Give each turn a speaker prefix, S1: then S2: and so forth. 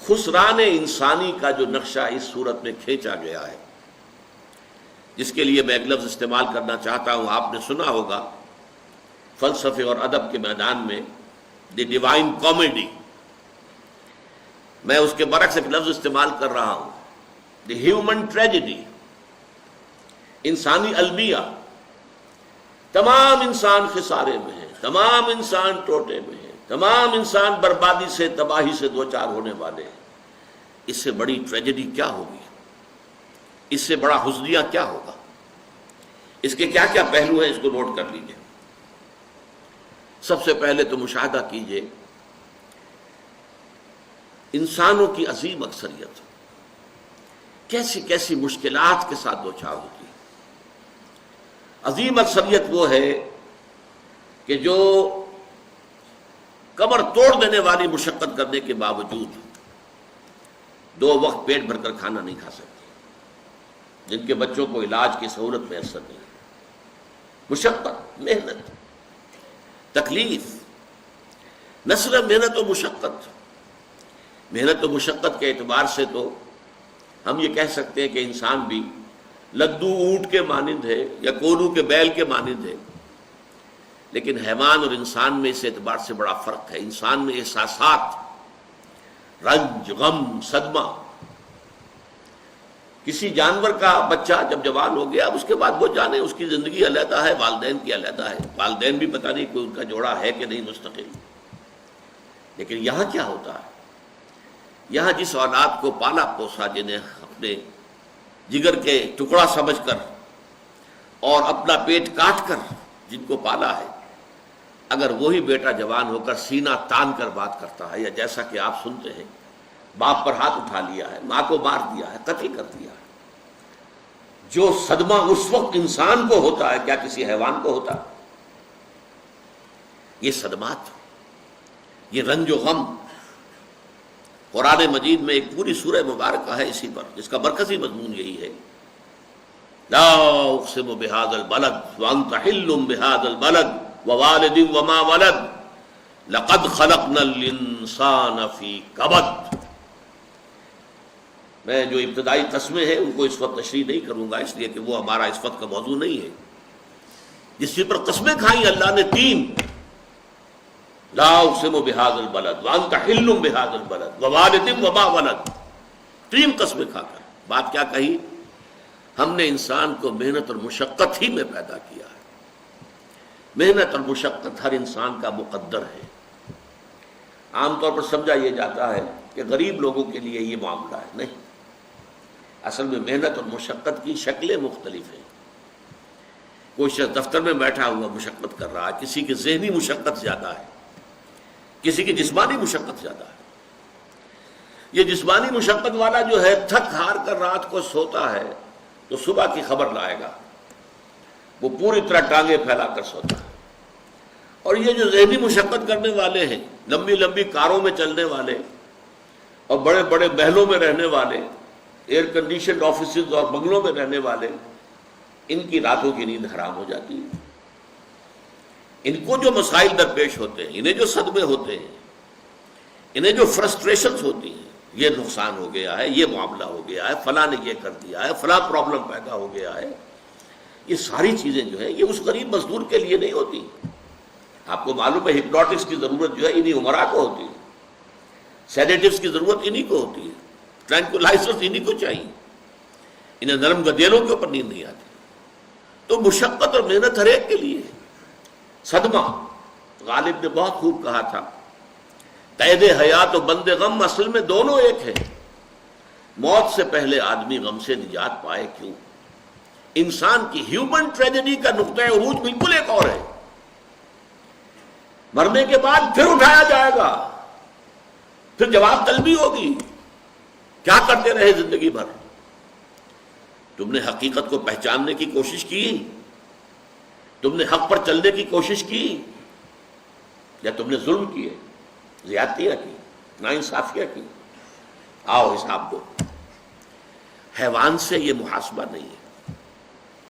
S1: خسران انسانی کا جو نقشہ اس صورت میں کھینچا گیا ہے، جس کے لیے میں ایک لفظ استعمال کرنا چاہتا ہوں، آپ نے سنا ہوگا فلسفے اور ادب کے میدان میں دی ڈیوائن کامیڈی، میں اس کے برعکس ایک لفظ استعمال کر رہا ہوں، دی ہیومن ٹریجڈی، انسانی المیہ۔ تمام انسان خسارے میں ہیں، تمام انسان ٹوٹے میں ہیں، تمام انسان بربادی سے، تباہی سے دوچار ہونے والے ہیں۔ اس سے بڑی ٹریجڈی کیا ہوگی؟ اس سے بڑا حزنیہ کیا ہوگا؟ اس کے کیا کیا پہلو ہیں، اس کو نوٹ کر لیجئے۔ سب سے پہلے تو مشاہدہ کیجئے انسانوں کی عظیم اکثریت کیسی کیسی مشکلات کے ساتھ دوچار ہوتی ہے۔ عظیم اکثریت وہ ہے کہ جو کمر توڑ دینے والی مشقت کرنے کے باوجود 2 وقت پیٹ بھر کر کھانا نہیں کھا سکتی، جن کے بچوں کو علاج کی سہولت میسر نہیں، مشقت، محنت، تکلیف، نہ صرف محنت و مشقت، محنت و مشقت کے اعتبار سے تو ہم یہ کہہ سکتے ہیں کہ انسان بھی لدو اونٹ کے مانند ہے یا کولو کے بیل کے مانند ہے، لیکن حیوان اور انسان میں اس اعتبار سے بڑا فرق ہے۔ انسان میں احساسات، رنج، غم، صدمہ، کسی جانور کا بچہ جب جوان ہو گیا، اس کے بعد وہ جانے اس کی زندگی علیحدہ ہے، والدین کی علیحدہ ہے، والدین بھی پتہ نہیں کوئی ان کا جوڑا ہے کہ نہیں مستقل۔ لیکن یہاں کیا ہوتا ہے؟ یہاں جس اولاد کو پالا پوسا، جنہیں اپنے جگر کے ٹکڑا سمجھ کر اور اپنا پیٹ کاٹ کر جن کو پالا ہے، اگر وہی بیٹا جوان ہو کر سینہ تان کر بات کرتا ہے، یا جیسا کہ آپ سنتے ہیں باپ پر ہاتھ اٹھا لیا ہے، ماں کو مار دیا ہے، قتل کر دیا ہے، جو صدمہ اس وقت انسان کو ہوتا ہے، کیا کسی حیوان کو ہوتا؟ یہ صدمات، یہ رنج و غم، قرآن مجید میں ایک پوری سورہ مبارکہ ہے اسی پر، جس کا مرکزی مضمون یہی ہے، لا اقسم بہذا البلد وانت حل بہذا البلد ووالد وما ولد لقد خلقنا الانسان فی کبد۔ میں جو ابتدائی قسمیں ہیں ان کو اس وقت تشریح نہیں کروں گا، اس لیے کہ وہ ہمارا اس وقت کا موضوع نہیں ہے۔ جس چیز پر قسمیں کھائیں اللہ نے 3، لا اقسم بہذا البلد وانت حل بہذا البلد ووالد وما ولد، 3 قسمیں کھا کر بات کیا کہی؟ ہم نے انسان کو محنت اور مشقت ہی میں پیدا کیا ہے۔ محنت اور مشقت ہر انسان کا مقدر ہے۔ عام طور پر سمجھا یہ جاتا ہے کہ غریب لوگوں کے لیے یہ معاملہ ہے، نہیں، اصل میں محنت اور مشقت کی شکلیں مختلف ہیں۔ کوئی شخص دفتر میں بیٹھا ہوا مشقت کر رہا ہے، کسی کی ذہنی مشقت زیادہ ہے، کسی کی جسمانی مشقت زیادہ ہے۔ یہ جسمانی مشقت والا جو ہے تھک ہار کر رات کو سوتا ہے تو صبح کی خبر لائے گا، وہ پوری طرح ٹانگیں پھیلا کر سوتا ہے۔ اور یہ جو ذہنی مشقت کرنے والے ہیں، لمبی لمبی کاروں میں چلنے والے اور بڑے بڑے محلوں میں رہنے والے، ایئر کنڈیشنڈ آفیسز اور بنگلوں میں رہنے والے، ان کی راتوں کی نیند حرام ہو جاتی ہے۔ ان کو جو مسائل درپیش ہوتے ہیں، انہیں جو صدمے ہوتے ہیں، انہیں جو فرسٹریشنز ہوتی ہیں، یہ نقصان ہو گیا ہے، یہ معاملہ ہو گیا ہے، فلاں نے یہ کر دیا ہے، فلاں پرابلم پیدا ہو گیا ہے، یہ ساری چیزیں جو ہیں یہ اس غریب مزدور کے لیے نہیں ہوتی۔ آپ کو معلوم ہے ہپنوٹکس کی ضرورت جو ہے انہی عمرا کو ہوتی ہے، سیڈیٹیوز کی ضرورت انہی کو ہوتی ہے، ٹرینکولائزرز انہی کو چاہیے، انہیں نرم گدیلوں کے اوپر نیند نہیں آتی۔ تو مشقت اور محنت ہر ایک کے لیے ہے۔ صدمہ، غالب نے بہت خوب کہا تھا، قید حیات و بند غم اصل میں دونوں ایک ہیں۔ موت سے پہلے آدمی غم سے نجات پائے کیوں؟ انسان کی ہیومن ٹریجڈی کا نقطہ عروج بالکل ایک اور ہے۔ مرنے کے بعد پھر اٹھایا جائے گا، پھر جواب طلبی ہوگی، کیا کرتے رہے زندگی بھر؟ تم نے حقیقت کو پہچاننے کی کوشش کی؟ تم نے حق پر چلنے کی کوشش کی؟ یا تم نے ظلم کیے، زیادتیاں کی، ناانصافیاں کی؟ آؤ حساب دو۔ حیوان سے یہ محاسبہ نہیں ہے۔